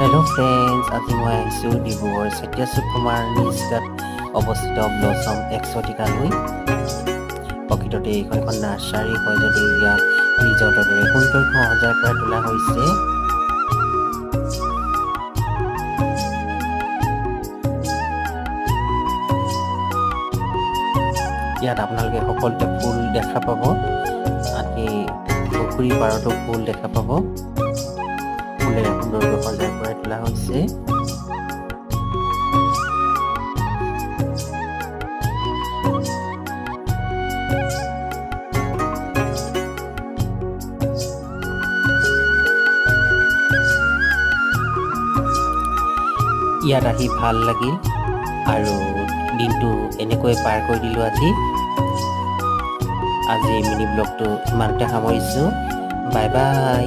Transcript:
Hello' friends, আজি মই আহিছোঁ ডিব্ৰুগড় চেতিয়া সুকুমাৰ নিউজত অৱস্থিত ব্লছম এক্সটিকালৈ। প্ৰকৃততে এইখন এখন নাৰ্চাৰী হয়, যদি ইয়াক ৰিজৰ্টৰ দৰে সুন্দৰকৈ সজাই পৰাই তোলা হৈছে। ইয়াত আপোনালোকে সকলোতে ফুল দেখা পাব, আনকি পুখুৰী পাৰতো ফুল দেখা পাব। ফুলেৰে সুন্দৰকৈ সজাই পৰাই তোলা হৈছে। ইয়াত আহি ভাল লাগিল আৰু দিনটো এনেকৈ পাৰ কৰি দিলোঁ আজি মিনি ব্লগটো ইমানতে সামৰিছোঁ। Bye bye.